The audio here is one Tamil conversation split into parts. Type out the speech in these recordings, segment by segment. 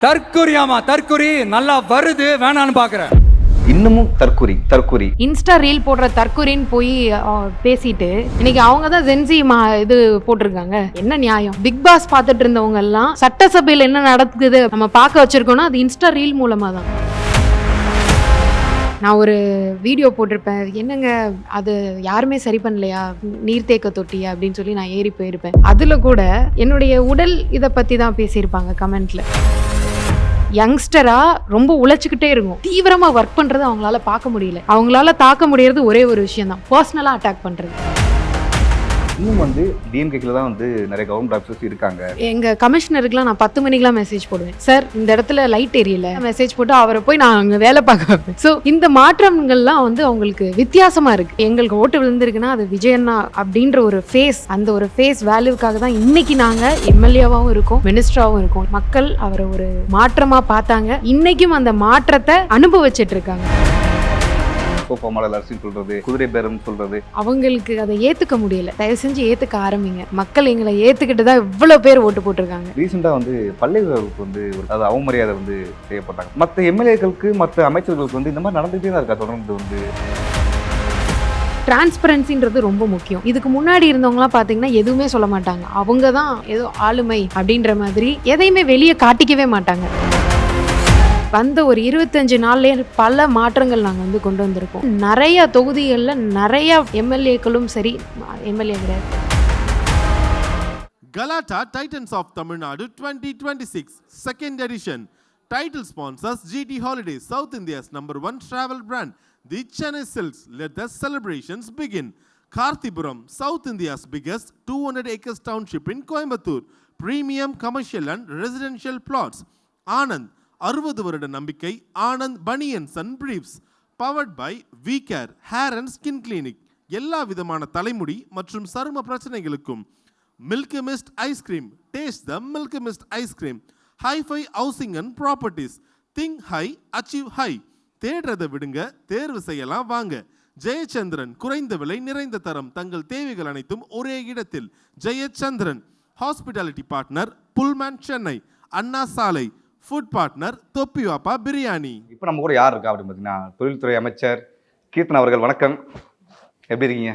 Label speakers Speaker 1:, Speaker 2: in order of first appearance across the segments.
Speaker 1: தற்குறியாமா தற்குறி நல்லா வருது வேணான்னு பாக்குறேன்.
Speaker 2: இன்னமும் தற்குறி
Speaker 3: இன்ஸ்டா ரீல் போடுற தற்குறின்னு போய் பேசிட்டு இன்னைக்கு அவங்க தான் ஜென்சி இது போட்டிருக்காங்க. என்ன நியாயம்? பிக் பாஸ் பார்த்துட்டு இருந்தவங்க எல்லாம் சட்டசபையில் என்ன நடக்குது நம்ம பார்க்க வச்சிருக்கோம்னா அது இன்ஸ்டா ரீல் மூலமா தான். நான் ஒரு வீடியோ போட்டிருப்பேன், என்னங்க அது யாருமே சரி பண்ணலையா, நீர்த்தேக்க தொட்டியா அப்படின்னு சொல்லி நான் ஏறி போயிருப்பேன். அதுல கூட என்னுடைய உடல் இதை பத்தி தான் பேசியிருப்பாங்க கமெண்ட்ல. யங்ஸ்டரா ரொம்ப உழைச்சிக்கிட்டே இருக்கும், தீவிரமா ஒர்க் பண்றது அவங்களால பார்க்க முடியல. அவங்களால தாக்க முடியறது ஒரே ஒரு விஷயம் தான், பர்சனலா அட்டாக் பண்றது.
Speaker 2: இன்னும் வந்து டிஎம்கேல தான் வந்து நிறைய கவர்மெண்ட் ஆஃபீஸர்ஸ் இருக்காங்க.
Speaker 3: எங்க கமிஷனருக்குலாம் நான் 10 மணிக்கெல்லாம் மெசேஜ் போடுவேன், சார் இந்த இடத்துல லைட் எரியல, மெசேஜ் போட்டு அவரை போய் நான் அங்க வேலை பார்க்க வைப்பேன். ஸோ இந்த மாற்றங்கள்லாம் வந்து அவங்களுக்கு வித்தியாசமா இருக்கு. எங்களுக்கு ஓட்டு விழுந்திருக்குன்னா அது விஜயண்ணா அப்படின்ற ஒரு ஃபேஸ், அந்த ஒரு ஃபேஸ் வேல்யூக்காக தான் இன்னைக்கு நாங்க எம்எல்ஏவாகவும் இருக்கோம், மினிஸ்டராகவும் இருக்கோம். மக்கள் அவரை ஒரு மாற்றமா பார்த்தாங்க, இன்னைக்கும் அந்த மாற்றத்தை அனுபவிச்சுட்டு இருக்காங்க.
Speaker 2: சொல்றது, குதிரை பேரம் சொல்றது,
Speaker 3: அவங்களுக்கு அதை ஏத்துக்க முடியல. தயவு செஞ்சு ஏத்துக்க ஆரம்பிங்க. மக்கள் எங்களை ஏத்துக்கிட்டு தான் இவ்வளவு பேர் ஓட்டு போட்டிருக்காங்க.
Speaker 2: ரீசெண்டா வந்து பள்ளிகளுக்கு வந்து அது அவமரியாதை வந்து செய்யப்பட்டாங்க. மற்ற எம்எல்ஏக்களுக்கு மற்ற அமைச்சர்களுக்கு வந்து இந்த மாதிரி நடந்துகிட்டே தான் இருக்கா தொடர்ந்து வந்து.
Speaker 3: டிரான்ஸ்பரன்சின்றது ரொம்ப முக்கியம். இதுக்கு முன்னாடி இருந்தவங்களாம் பார்த்தீங்கன்னா எதுவுமே சொல்ல மாட்டாங்க, அவங்க தான் ஏதோ ஆளுமை அப்படின்ற மாதிரி எதையுமே வெளியே காட்டிக்கவே மாட்டாங்க. வந்த ஒரு 25 நாள்லேயே பல மாற்றங்கள் நாங்கள் வந்து கொண்டு வந்திருக்கோம். நிறைய தொகுதிகளில் நிறைய எம்எல்ஏக்களும் சரி, எம்எல்ஏ கிடையாது.
Speaker 4: Galata Titans of Tamil Nadu 2026 second edition. Title sponsors GT Holidays, South India's #1 travel brand. The Chennai Silks. Let the celebrations begin. Karthipuram, South India's biggest 200 acres township in Coimbatore. Premium commercial and residential plots. Anand, 60 வருட நம்பிக்கை Anand banians and briefs. Powered by VCare hair and skin clinic. எல்லா விதமான தலைமுடி மற்றும் சரும பிரச்சனைகளுக்கும் milky mist ice cream. Taste the milky mist ice cream. Hi fi housing and properties. Think high, achieve high. தேடுறதை விடுங்க, தேர்வு செய்யலாம் வாங்க. ஜெயச்சந்திரன், குறைந்த விலை நிறைந்த தரம், தங்கள் தேவைகள் அனைத்தும் ஒரே இடத்தில். Jayachandran. Hospitality partner Pullman Chennai, Anna Salai. Food partner Thoppi Vappa biryani.
Speaker 2: இப்போ நம்ம கூட யார் இருக்கா அப்படின்னு பார்த்தீங்கன்னா தொழில்துறை அமைச்சர் கீர்த்தனா அவர்கள். வணக்கம், எப்படி இருக்கீங்க?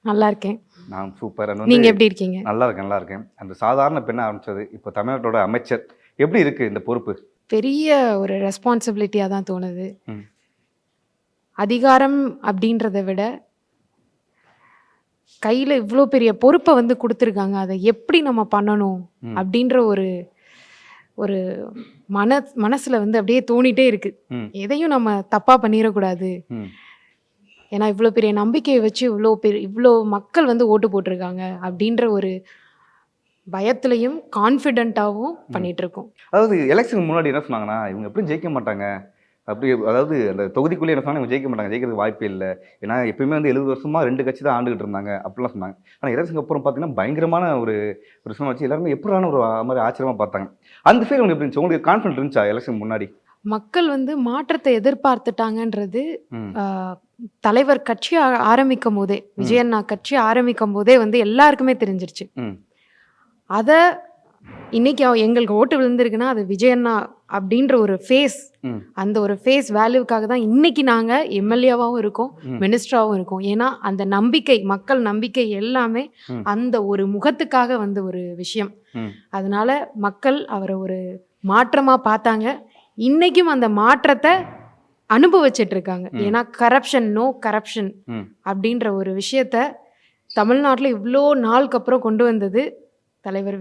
Speaker 3: நல்லா இருக்கேன்.
Speaker 2: நான் சூப்பர்.
Speaker 3: நீங்க எப்படி இருக்கீங்க?
Speaker 2: நல்லா இருக்கேன். அந்த சாதாரண பெண்ணை ஆரம்பிச்சது இப்போ தமிழ்நாட்டோட அமைச்சர், எப்படி இருக்கு இந்த பொறுப்பு?
Speaker 3: பெரிய ஒரு ரெஸ்பான்சிபிலிட்டியாக தான் தோணுது. அதிகாரம் அப்படின்றத விட கையில் இவ்வளோ பெரிய பொறுப்பை வந்து கொடுத்துருக்காங்க, அதை எப்படி நம்ம பண்ணணும் அப்படின்ற ஒரு மனசுல வந்து அப்படியே தோணிட்டே இருக்கு. எதையும் நம்ம தப்பா பண்ணிடக்கூடாது. ஏன்னா இவ்வளோ பெரிய நம்பிக்கையை வச்சு இவ்வளோ மக்கள் வந்து ஓட்டு போட்டிருக்காங்க அப்படின்ற ஒரு பயத்துலையும் கான்ஃபிடென்ட்டாகவும் பண்ணிட்டு இருக்கோம்.
Speaker 2: அதாவது எலெக்ஷன் முன்னாடி என்ன சொன்னாங்கன்னா, இவங்க எப்படியும் ஜெயிக்க மாட்டாங்க அப்படி, அதாவது அந்த தொகுதிக்குள்ளே என்ன சொன்னாங்க, இவங்க ஜெயிக்க மாட்டாங்க, ஜெயிக்கிறதுக்கு வாய்ப்பே இல்லை, ஏன்னா எப்பயுமே வந்து 70 வருஷமா 2 கட்சி தான் ஆண்டுகிட்டு இருந்தாங்க அப்படிலாம் சொன்னாங்க. ஆனால் எலெக்ஷனுக்கு அப்புறம் பார்த்தீங்கன்னா பயங்கரமான ஒரு விஷயம் வச்சு எல்லாருமே எப்படான ஒரு மாதிரி ஆச்சரியமாக பார்த்தாங்க. அந்த ஃபீல் உங்களுக்கு எப்படி இருந்துச்சு? உங்களுக்கு கான்ஃபிடன்ட் இருந்துச்சா எலெக்ஷன் முன்னாடி?
Speaker 3: மக்கள் வந்து மாற்றத்தை எதிர்பார்த்துட்டாங்கன்றது தலைவர் கட்சி ஆரம்பிக்கும் போதே, விஜயண்ணா கட்சி ஆரம்பிக்கும் போதே வந்து எல்லாருக்குமே தெரிஞ்சிருச்சு. அதை இன்னைக்கு எங்களுக்கு ஓட்டு விழுந்திருக்குன்னா அது விஜயண்ணா அப்படின்ற ஒரு ஃபேஸ், அந்த ஒரு ஃபேஸ் வேல்யூக்காக தான் இன்னைக்கு நாங்க எம்எல்ஏவாகவும் இருக்கோம், மினிஸ்டராகவும் இருக்கோம். ஏன்னா அந்த நம்பிக்கை, மக்கள் நம்பிக்கை எல்லாமே அந்த ஒரு முகத்துக்காக வந்து ஒரு விஷயம். அதனால மக்கள் அவரை ஒரு மாற்றமா பார்த்தாங்க, இன்னைக்கும் அந்த மாற்றத்தை அனுபவிச்சுட்டு இருக்காங்க. ஏன்னா கரப்ஷன், நோ கரப்ஷன் அப்படின்ற ஒரு விஷயத்த தமிழ்நாட்டில் இவ்வளோ நாளுக்கு அப்புறம் கொண்டு வந்தது தலைவர்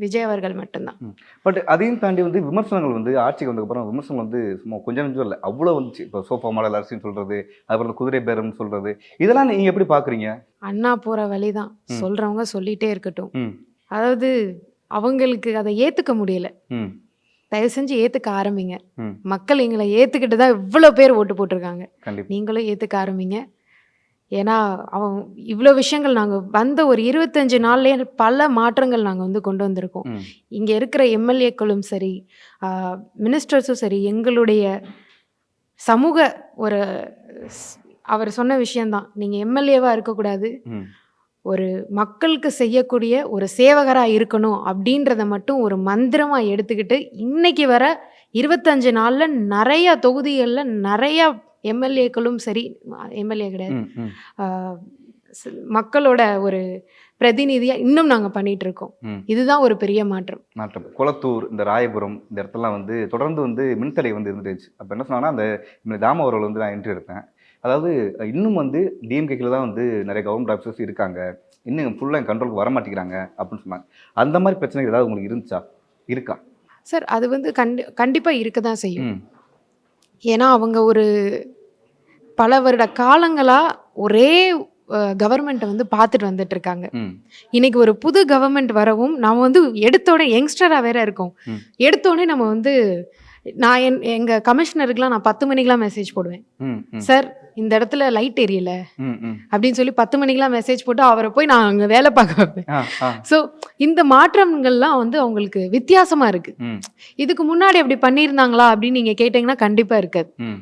Speaker 3: விஜய் அவர்கள் மட்டும்தான்.
Speaker 2: பட் அதையும் தாண்டி வந்து விமர்சனங்கள் வந்து ஆட்சிக்கு வந்ததுக்கப்புறம் விமர்சனங்கள் வந்து சும்மா கொஞ்சம் நஞ்சம் இல்லை, அவ்வளோ வந்துச்சு. இப்போ சோஃபா மாடல் அரசின்னு சொல்றது, அதுக்கப்புறம் குதிரை பேரம் சொல்றது, இதெல்லாம் நீங்க எப்படி பாக்குறீங்க?
Speaker 3: அண்ணா போற வழிதான், சொல்றவங்க சொல்லிட்டே இருக்கட்டும். அதாவது அவங்களுக்கு அதை ஏத்துக்க முடியல, தயவு செஞ்சு ஏத்துக்க ஆரம்பிங்க. மக்கள் எங்களை ஏத்துக்கிட்டு தான் இவ்வளோ பேர் ஓட்டு போட்டிருக்காங்க, நீங்களும் ஏத்துக்க ஆரம்பிங்க. ஏன்னா இவ்வளோ விஷயங்கள் நாங்கள் வந்த ஒரு 25 நாள்லேயே பல மாற்றங்கள் நாங்கள் வந்து கொண்டு வந்திருக்கோம். இங்கே இருக்கிற எம்எல்ஏக்களும் சரி, மினிஸ்டர்ஸும் சரி, எங்களுடைய சமூக அவர் சொன்ன விஷயந்தான், நீங்கள் எம்எல்ஏவாக இருக்கக்கூடாது, ஒரு மக்களுக்கு செய்யக்கூடிய ஒரு சேவகரா இருக்கணும் அப்படின்றத மட்டும் ஒரு மந்திரமா எடுத்துக்கிட்டு இன்னைக்கு வர 25 நாள்ல நிறைய தொகுதிகள்ல நிறைய எம்எல்ஏக்களும் சரி, எம்எல்ஏ கிடையாது,
Speaker 2: ம், ம்,
Speaker 3: ஆஹ் மக்களோட ஒரு பிரதிநிதியா இன்னும் நாங்க பண்ணிட்டு இருக்கோம்.
Speaker 2: ம்.
Speaker 3: இதுதான் ஒரு பெரிய மாற்றம்.
Speaker 2: மாற்றம். குளத்தூர், இந்த ராயபுரம் இந்த இடத்துலலாம் வந்து தொடர்ந்து வந்து மின்தடை வந்து இருந்துச்சு. அப்போ என்ன சொன்னாங்கன்னா, இந்த தாமு அவர்கள் வந்து நான் இன்டர்வியூ எடுத்தேன். அதாவது இன்னும் வந்து டிஎம்கேல தான் வந்து நிறைய கவர்மெண்ட் ஆஃபீஸர்ஸ் இருக்காங்க. இன்னும் ஃபுல்லாக என் கண்ட்ரோலுக்கு வர மாட்டேங்கிறாங்க அப்படின்னு சொன்னாங்க. அந்த மாதிரி பிரச்சனை ஏதாவது உங்களுக்கு இருந்துச்சா? இருக்கா?
Speaker 3: சார் அது வந்து கண்டிப்பா இருக்க தான் செய்யும்.
Speaker 2: ம்,
Speaker 3: ஏன்னா அவங்க ஒரு பல வருட காலங்களா ஒரே கவர்மெண்ட்டை வந்து பார்த்துட்டு வந்துட்டு இருக்காங்க.
Speaker 2: ம்,
Speaker 3: இன்னைக்கு ஒரு புது கவர்மெண்ட் வரவும் நம்ம வந்து எடுத்தோடனே யங்ஸ்டராக வேற இருக்கோம்.
Speaker 2: ம்.
Speaker 3: எடுத்தோடனே நம்ம வந்து நான் எங்கள் கமிஷனருக்குலாம் நான் 10 மணிக்கெலாம் மெசேஜ் போடுவேன்.
Speaker 2: ம், ம்,
Speaker 3: சார் இந்த இடத்துல லைட் எரியல
Speaker 2: ம், ம்.
Speaker 3: அப்படின்னு சொல்லி 10 மணிக்கெலாம் மெசேஜ் போட்டு அவரை போய் நான் அங்கே வேலை பார்க்க வைப்பேன்.
Speaker 2: ஆ, ஆ.
Speaker 3: ஸோ இந்த மாற்றங்கள்லாம் வந்து அவங்களுக்கு வித்தியாசமாக இருக்குது.
Speaker 2: ம்,
Speaker 3: இதுக்கு முன்னாடி அப்படி பண்ணியிருந்தாங்களா அப்படின்னு நீங்கள் கேட்டிங்கன்னா கண்டிப்பாக இருக்காது.
Speaker 2: ம்,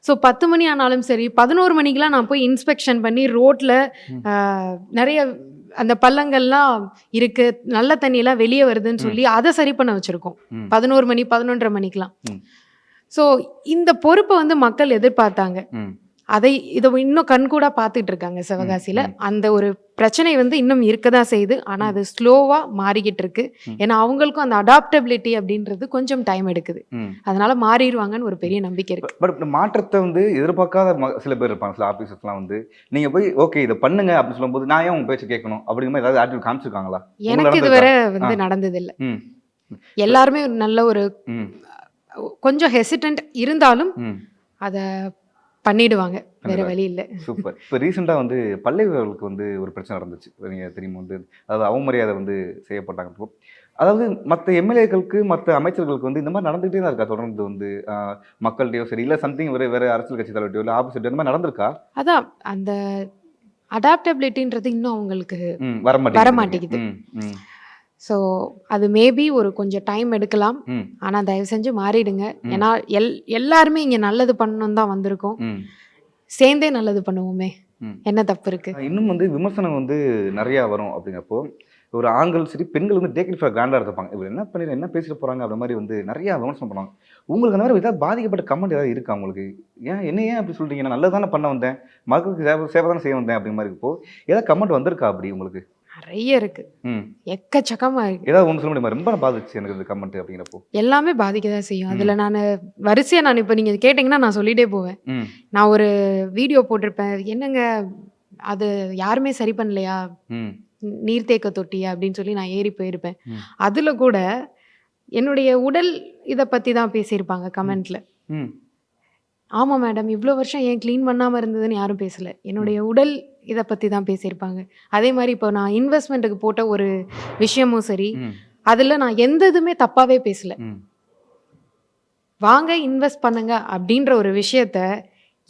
Speaker 3: ஸோ 10 மணி ஆனாலும் சரி 11 மணிக்கெலாம் நான் போய் இன்ஸ்பெக்ஷன் பண்ணி ரோட்டில் நிறைய அந்த பள்ளங்கள்லாம் இருக்கு, நல்ல தண்ணியெல்லாம் வெளியே வருதுன்னு சொல்லி அதை சரி பண்ண வச்சுருக்கோம்.
Speaker 2: ம்.
Speaker 3: 11 மணி 11:30 மணிக்கெலாம்.
Speaker 2: ம்.
Speaker 3: ஸோ இந்த பொறுப்பை வந்து மக்கள் எதிர்பார்த்தாங்க.
Speaker 2: ம்.
Speaker 3: இதை இன்னும் கண்கூடா பார்த்துட்டு இருக்காங்க சிவகாசியில். அந்த ஒரு பிரச்சனை வந்து இன்னும் இருக்க தான் செய்யுது. ஆனால் அது ஸ்லோவாக மாறிக்கிட்டு இருக்கு. ஏன்னா அவங்களுக்கும் அந்த அடாப்டபிலிட்டி அப்படின்றது கொஞ்சம் டைம் எடுக்குது.
Speaker 2: ம்.
Speaker 3: அதனால மாறிடுவாங்கன்னு ஒரு பெரிய நம்பிக்கை இருக்கு.
Speaker 2: பட் இந்த மாற்றத்தை வந்து எதிர்பார்க்காத சில பேர் இருப்பாங்க, சில ஆஃபீஸர்ஸ்லாம் வந்து நீங்கள் போய் ஓகே இதை பண்ணுங்க அப்படின்னு சொல்லும்போது நான் ஏன் உங்க பேச்சு கேட்கணும் அப்படிங்கிற மாதிரி ஏதாவது ஆட்டிவ் காமிச்சிருக்காங்களா?
Speaker 3: எனக்கு இதுவரை வந்து நடந்ததில்லை.
Speaker 2: ம்,
Speaker 3: எல்லாருமே நல்ல ஒரு
Speaker 2: ம்,
Speaker 3: கொஞ்சம் ஹெசிடென்ட் இருந்தாலும்
Speaker 2: ம்.
Speaker 3: அதை பண்ணிடுவாங்க, வேற வழி இல்லை.
Speaker 2: சூப்பர். இப்போ ரீசெண்டாக வந்து பல்லவி அவர்களுக்கு வந்து ஒரு பிரச்சனை நடந்துச்சு, நீங்கள் தெரியுமா? வந்து அதாவது அவமரியாதை வந்து செய்யப்பட்டாங்க. இப்போ அதாவது மற்ற எம்எல்ஏக்களுக்கு மற்ற அமைச்சர்களுக்கு வந்து இந்த மாதிரி நடந்துகிட்டே தான் இருக்கா தொடர்ந்து வந்து மக்கள்கிட்டயோ சரி இல்லை சம்திங் வேறு அரசியல் கட்சி தலைவர்கிட்டயோ இல்லை ஆப்போசிட் இந்த மாதிரி நடந்திருக்கா?
Speaker 3: அதான் அந்த அடாப்டபிலிட்டின்றது இன்னும் அவங்களுக்கு
Speaker 2: வர
Speaker 3: மாட்டேங்குது.
Speaker 2: ம்,
Speaker 3: ஸோ அது மேபி ஒரு கொஞ்சம் டைம் எடுக்கலாம்.
Speaker 2: ம்,
Speaker 3: ஆனால் தயவு செஞ்சு மாறிடுங்க. ஏன்னா எல்லாருமே இங்கே நல்லது பண்ணணும் தான் வந்திருக்கோம்.
Speaker 2: ம்,
Speaker 3: சேர்ந்தே நல்லது பண்ணுவோமே,
Speaker 2: ம்.
Speaker 3: என்ன தப்பு இருக்கு?
Speaker 2: இன்னும் வந்து விமர்சனம் வந்து நிறையா வரும். அப்படிங்கிறப்போ ஒரு ஆண்கள் சரி பெண்கள் வந்து டேக் இட் ஃபார் கிராண்டாக எடுத்துப்பாங்க. இவர் என்ன பண்ணி என்ன பேசிட்டு போகிறாங்க அப்படின்ற மாதிரி வந்து நிறையா விமர்சனம் பண்ணுவாங்க. உங்களுக்கு அந்த மாதிரி ஏதாவது பாதிக்கப்பட்ட கமெண்ட் ஏதாவது இருக்கா உங்களுக்கு? ஏன் அப்படி சொல்கிறீங்க? நான் நல்லது தானே பண்ண வந்தேன், மக்களுக்கு சேவை தானே செய்ய வந்தேன் அப்படிங்கிற மாதிரி இப்போ ஏதாவது கமெண்ட் வந்திருக்கா அப்படி உங்களுக்கு?
Speaker 3: நிறைய இருக்கு, எக்கச்சக்கமா இருக்கு.
Speaker 2: ஏதாவது ஒன்று சொல்ல முடியுமா ரொம்ப பாதிச்சு எனக்கு இந்த கமெண்ட் அப்படிங்கிறப்போ?
Speaker 3: எல்லாமே பாதிக்க தான் செய்யும். அதில் நான் வரிசையாக இப்போ நீங்கள் கேட்டிங்கன்னா நான் சொல்லிகிட்டே போவேன்.
Speaker 2: ம்,
Speaker 3: நான் ஒரு வீடியோ போட்டிருப்பேன், என்னங்க அது யாருமே சரி பண்ணலையா,
Speaker 2: ம்,
Speaker 3: நீர்த்தேக்க தொட்டியா அப்படின்னு சொல்லி நான் ஏறி போயிருப்பேன்.
Speaker 2: ம்.
Speaker 3: அதில் கூட என்னுடைய உடல் இதை பற்றி தான் பேசியிருப்பாங்க கமெண்ட்ல.
Speaker 2: ம்,
Speaker 3: ஆமாம் மேடம், இவ்வளோ வருஷம் ஏன் க்ளீன் பண்ணாமல் இருந்ததுன்னு யாரும் பேசலை. என்னுடைய உடல் இதை பற்றி தான் பேசியிருப்பாங்க. அதே மாதிரி இப்போ நான் இன்வெஸ்ட்மெண்ட்டுக்கு போட்ட ஒரு விஷயமும் சரி,
Speaker 2: ம்,
Speaker 3: அதில் நான் எந்த இதுவுமே தப்பாகவே பேசலை.
Speaker 2: ம்,
Speaker 3: வாங்க இன்வெஸ்ட் பண்ணுங்க அப்படின்ற ஒரு விஷயத்த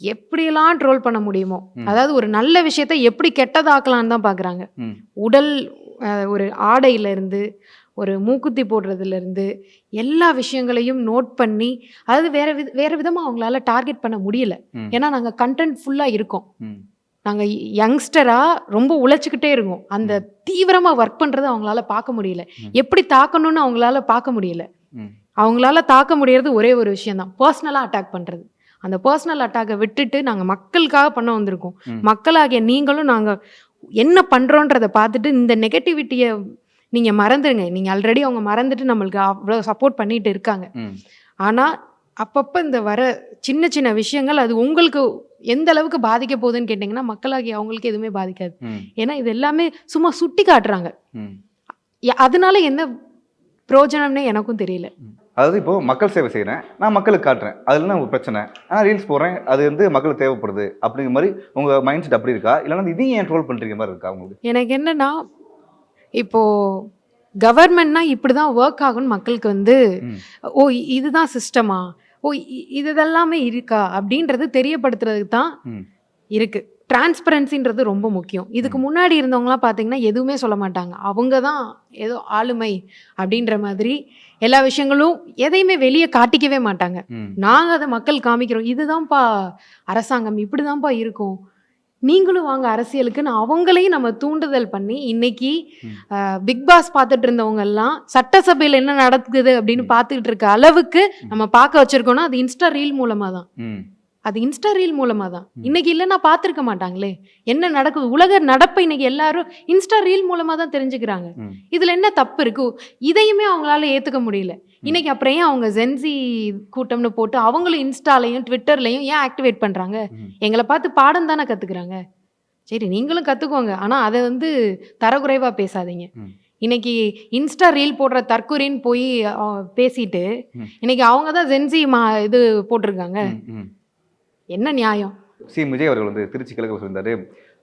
Speaker 3: எப்படியெல்லாம் ட்ரோல் பண்ண முடியுமோ, அதாவது ஒரு நல்ல விஷயத்த எப்படி கெட்டதாக்கலான்னு தான் பார்க்குறாங்க.
Speaker 2: ம்,
Speaker 3: உடல் ஒரு ஆடையிலேருந்து ஒரு மூக்குத்தி போடுறதுலேருந்து எல்லா விஷயங்களையும் நோட் பண்ணி, அதாவது வேறு விதமாக அவங்களால டார்கெட் பண்ண முடியல.
Speaker 2: ம்.
Speaker 3: ஏன்னா நாங்கள் கண்டென்ட் ஃபுல்லாக இருக்கோம்.
Speaker 2: ம்,
Speaker 3: நாங்கள் யங்ஸ்டராக ரொம்ப உழைச்சிக்கிட்டே இருக்கோம். அந்த தீவிரமாக ஒர்க் பண்ணுறது அவங்களால பார்க்க முடியல. எப்படி தாக்கணும்னு அவங்களால பார்க்க முடியல.
Speaker 2: ம்,
Speaker 3: அவங்களால தாக்க முடியறது ஒரே ஒரு விஷயந்தான், பர்சனலாக அட்டாக் பண்ணுறது. அந்த பர்சனல் அட்டாக்கை விட்டுட்டு நாங்கள் மக்களுக்காக பண்ண வந்திருக்கோம். மக்களாகிய நீங்களும் நாங்கள் என்ன பண்ணுறோன்றதை பார்த்துட்டு இந்த நெகட்டிவிட்டியை நீங்கள் மறந்துடுங்க. நீங்கள் ஆல்ரெடி அவங்க மறந்துட்டு நம்மளுக்கு அவ்வளோ சப்போர்ட் பண்ணிட்டு இருக்காங்க. ஆனால் அப்பப்போ இந்த வர சின்ன சின்ன விஷயங்கள் அது உங்களுக்கு எந்த அளவுக்கு பாதிக்க போகுதுன்னு கேட்டிங்கன்னா, மக்களாகிய அவங்களுக்கு எதுவுமே பாதிக்காது. ஏன்னா இது எல்லாமே சும்மா சுட்டி காட்டுறாங்க. அதனால என்ன பிரயோஜனம்னே எனக்கும் தெரியல.
Speaker 2: அதாவது இப்போ மக்கள் சேவை செய்கிறேன், நான் மக்களுக்கு காட்டுறேன், அதுல ஒரு பிரச்சனை, ஆனால் ரீல்ஸ் போடுறேன், அது வந்து மக்களுக்கு தேவைப்படுது அப்படிங்கிற மாதிரி உங்கள் மைண்ட் செட் அப்படி இருக்கா? இல்லைன்னா இதையும் ஏன் ட்ரோல் பண்ணுறீங்க மாதிரி இருக்கா உங்களுக்கு?
Speaker 3: எனக்கு என்னன்னா, இப்போது கவர்மெண்ட்னா இப்படி தான் ஒர்க் ஆகும்னு மக்களுக்கு வந்து ஓ இதுதான் சிஸ்டமா, ஓ இதெல்லாமே இருக்கா அப்படின்றது தெரியப்படுத்துறதுக்கு தான் இருக்குது. டிரான்ஸ்பரன்சின்றது ரொம்ப முக்கியம். இதுக்கு முன்னாடி இருந்தவங்களாம் பார்த்தீங்கன்னா எதுவுமே சொல்ல மாட்டாங்க. அவங்க தான் ஏதோ ஆளுமை அப்படின்ற மாதிரி எல்லா விஷயங்களும் எதையுமே வெளியே காட்டிக்கவே மாட்டாங்க. நாங்கள் அதை மக்கள் காமிக்கிறோம், இதுதான்ப்பா அரசாங்கம், இப்படி தான்ப்பா இருக்கும், நீங்களும் வாங்க அரசியலுக்குன்னு அவங்களையும் நம்ம தூண்டுதல் பண்ணி இன்னைக்கு பிக் பாஸ் பார்த்துட்டு இருந்தவங்க எல்லாம் சட்டசபையில் என்ன நடக்குது அப்படின்னு பார்த்துக்கிட்டு இருக்க அளவுக்கு நம்ம பார்க்க வச்சிருக்கோம்னா அது இன்ஸ்டா ரீல் மூலமா தான். அது இன்ஸ்டா ரீல் மூலமா தான். இன்னைக்கு இல்லைன்னா பார்த்துருக்க மாட்டாங்களே என்ன நடக்குது. உலக நடப்பை இன்னைக்கு எல்லாரும் இன்ஸ்டா ரீல் மூலமா தான் தெரிஞ்சுக்கிறாங்க. இதுல என்ன தப்பு இருக்கு? இதையுமே அவங்களால ஏத்துக்க முடியல. இன்னைக்கு அப்புறம் ஏன் அவங்க ஜென்சி கூட்டம்னு போட்டு அவங்களும் இன்ஸ்டாலையும் ட்விட்டர்லையும் ஏன் ஆக்டிவேட் பண்றாங்க? எங்களை பார்த்து பாடம் தானே கத்துக்கிறாங்க. சரி, நீங்களும் கத்துக்கோங்க, ஆனா அதை தரக்குறைவா பேசாதீங்க. இன்னைக்கு இன்ஸ்டா ரீல் போடுற தற்கொலைன்னு போய் பேசிட்டு இன்னைக்கு அவங்க தான் ஜென்சி இது போட்டிருக்காங்க. என்ன நியாயம்?
Speaker 2: விஜய் அவர்கள் திருச்சி கிழக்கு சொல்லியிருந்தாரு,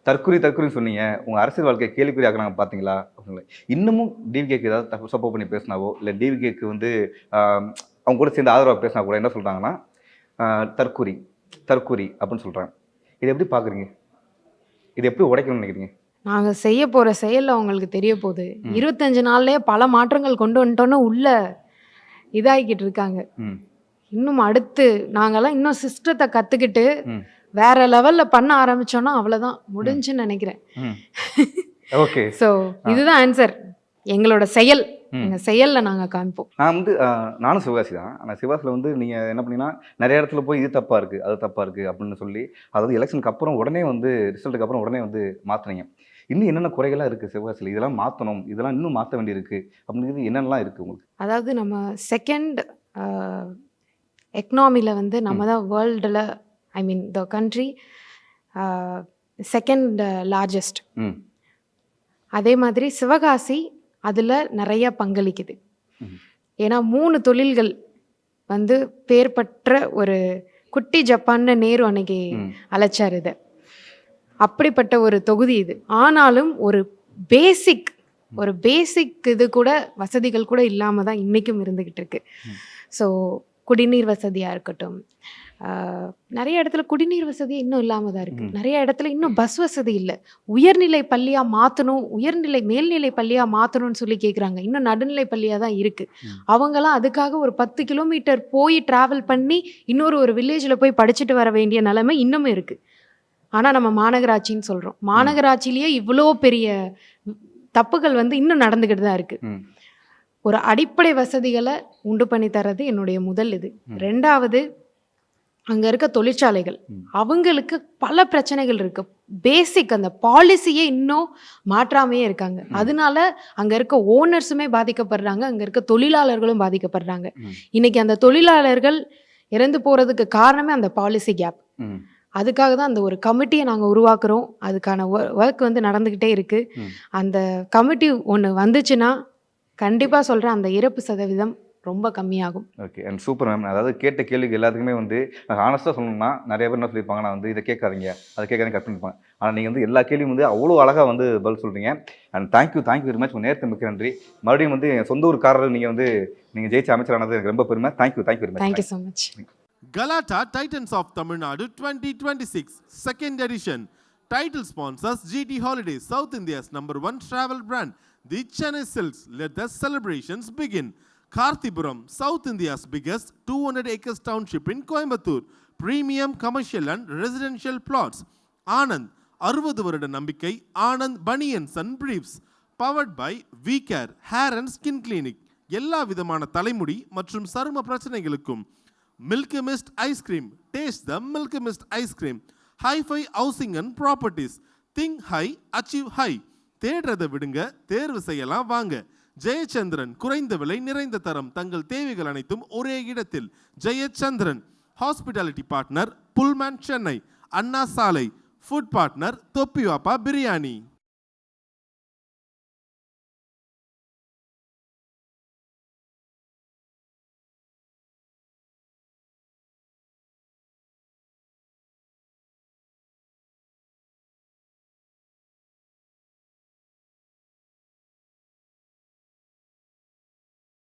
Speaker 2: தற்கொலைன்னு சொன்னீங்க, உங்கள் அரசியல் வாழ்க்கையை கேள்விக்குறியாக்குறாங்க பார்த்தீங்களா அப்படின்னு. இன்னமும் டிவிகேக்கு ஏதாவது சப்போர்ட் பண்ணி பேசினாவோ இல்லை டிவிகேக்கு அவங்க கூட சேர்ந்து ஆதரவாக பேசினா கூட என்ன சொல்கிறாங்கன்னா தற்கொலை அப்படின்னு சொல்கிறாங்க. இதை எப்படி பார்க்குறீங்க? இது எப்படி உடைக்கணும்னு நினைக்கிறீங்க?
Speaker 3: நாங்கள் செய்ய போகிற செயலில் அவங்களுக்கு தெரிய போகுது. 25 நாள்லேயே பல மாற்றங்கள் கொண்டு வந்துட்டோன்னு உள்ள இதாகிக்கிட்டு இருக்காங்க. இன்னும் அடுத்து நாங்கெல்லாம் இன்னும் சிஸ்டத்தை கற்றுக்கிட்டு வேற லெவலில் பண்ண ஆரம்பிச்சோன்னா அவ்வளோதான் முடிஞ்சுன்னு நினைக்கிறேன்.
Speaker 2: ஓகே,
Speaker 3: ஸோ இதுதான் ஆன்சர். எங்களோட செயல், எங்கள் செயலில் நாங்கள் காமிப்போம்.
Speaker 2: நான் நானும் சிவகாசி தான். ஆனால் சிவகாசியில் நீங்கள் என்ன பண்ணீங்கன்னா நிறைய இடத்துல போய் இது தப்பாக இருக்குது அது தப்பாக இருக்குது அப்படின்னு சொல்லி அதாவது எலெக்ஷனுக்கு அப்புறம் உடனே ரிசல்ட்டுக்கு அப்புறம் உடனே மாற்றினீங்க. இன்னும் என்னென்ன குறைகளாக இருக்குது சிவகாசியில், இதெல்லாம் மாற்றணும், இதெல்லாம் இன்னும் மாற்ற வேண்டியிருக்கு அப்படிங்கிறது என்னென்னலாம் இருக்குது உங்களுக்கு?
Speaker 3: அதாவது நம்ம செகண்ட் எக்கனாமியில் நம்ம தான் வேர்ல்டில் ஐ மீன் த கண்ட்ரி செகண்ட் லார்ஜஸ்ட். அதே மாதிரி சிவகாசி அதில் நிறைய பங்களிக்குது. ஏன்னா 3 தொழில்கள் பேர் பெற்ற ஒரு குட்டி ஜப்பான்னு நேரு அன்னைக்கு அழைச்சார் இதை. அப்படிப்பட்ட ஒரு தொகுதி இது. ஆனாலும் ஒரு பேசிக் இது கூட வசதிகள் கூட இல்லாமல் தான் இன்றைக்கும் இருந்துக்கிட்டு இருக்கு. ஸோ குடிநீர் வசதியாக இருக்கட்டும், நிறைய இடத்துல குடிநீர் வசதி இன்னும் இல்லாமல் தான் இருக்குது. நிறைய இடத்துல இன்னும் பஸ் வசதி இல்லை. உயர்நிலை பள்ளியாக மாற்றணும், மேல்நிலை பள்ளியாக மாற்றணும்னு சொல்லி கேட்குறாங்க. இன்னும் நடுநிலை பள்ளியாக தான் இருக்குது. அவங்களாம் அதுக்காக ஒரு 10 கிலோமீட்டர் போய் ட்ராவல் பண்ணி ஒரு வில்லேஜில் போய் படிச்சுட்டு வர வேண்டிய நிலைமை இன்னமும் இருக்குது. ஆனால் நம்ம மாநகராட்சின்னு சொல்கிறோம். மாநகராட்சியிலேயே இவ்வளோ பெரிய தப்புகள் இன்னும் நடந்துக்கிட்டு தான் இருக்குது. ஒரு அடிப்படை வசதிகளை உண்டு பண்ணி தர்றது என்னுடைய முதல் இது. 2வது, அங்கே இருக்க தொழிற்சாலைகள், அவங்களுக்கு பல பிரச்சனைகள் இருக்கு. பேசிக் அந்த பாலிசியே இன்னும் மாற்றாமையே இருக்காங்க. அதனால அங்கே இருக்க ஓனர்ஸுமே பாதிக்கப்படுறாங்க, அங்கே இருக்க தொழிலாளர்களும் பாதிக்கப்படுறாங்க. இன்னைக்கு அந்த தொழிலாளர்கள் இறந்து போகிறதுக்கு காரணமே அந்த பாலிசி கேப். அதுக்காக தான் அந்த ஒரு கமிட்டியை நாங்கள் உருவாக்குறோம். அதுக்கான ஒர்க் நடந்துக்கிட்டே இருக்கு. அந்த கமிட்டி ஒன்று வந்துச்சுன்னா கண்டிப்பாக சொல்கிறேன், அந்த இறப்பு சதவீதம் ரொம்ப கம்மியாகும்.
Speaker 2: Okay, and super ma'am. அதாவது கேட்ட கேள்விக்கு எல்லாத்துக்குமே ஆனஸ்ட்டாக சொல்லணும்னா நிறைய பேர் என்ன சொல்லியிருப்பாங்கன்னா இதை கேட்காதீங்க அதை கேட்காதீங்க கட் பண்ணிப்பாங்க. ஆனால் நீங்கள் எல்லா கேள்வியும் அவ்வளோ அழகாக பதில் சொல்கிறீங்க. And thank you very much. நேரத்தை மிக்க நன்றி. மறுபடியும் என் சொந்த ஊருக்காரர் நீங்கள் ஜெயிச்சு அமைச்சரானது எனக்கு ரொம்ப பெருமை. Thank you very much.
Speaker 3: Thank you so much.
Speaker 4: Galata Titans of Tamil Nadu 2026 second edition. Title sponsors GT Holidays, South India's #1 travel brand. The Chennai Silks. Let the celebrations begin. Karthipuram, South India's biggest 200 acres township in Coimbatore. Premium commercial and residential plots. Anand, 60 வருட நம்பிக்கை Anand banians and briefs. Powered by V-Care Hair and Skin Clinic. எல்லா விதமான தலைமுடி மற்றும் சரும பிரச்சனைகளுக்கும் Milky Mist Ice Cream. Taste the Milky Mist Ice Cream. Hi-Fi Housing and Properties. Think high, achieve high. தேடுறதை விடுங்க, தேர்வு செய்யலாம் வாங்க. ஜெயச்சந்திரன், குறைந்த விலை நிறைந்த தரம், தங்கள் தேவைகள் அனைத்தும் ஒரே இடத்தில். Jayachandran. Hospitality partner Pullman Chennai, Anna Salai. Food partner Thoppi Vappa biryani.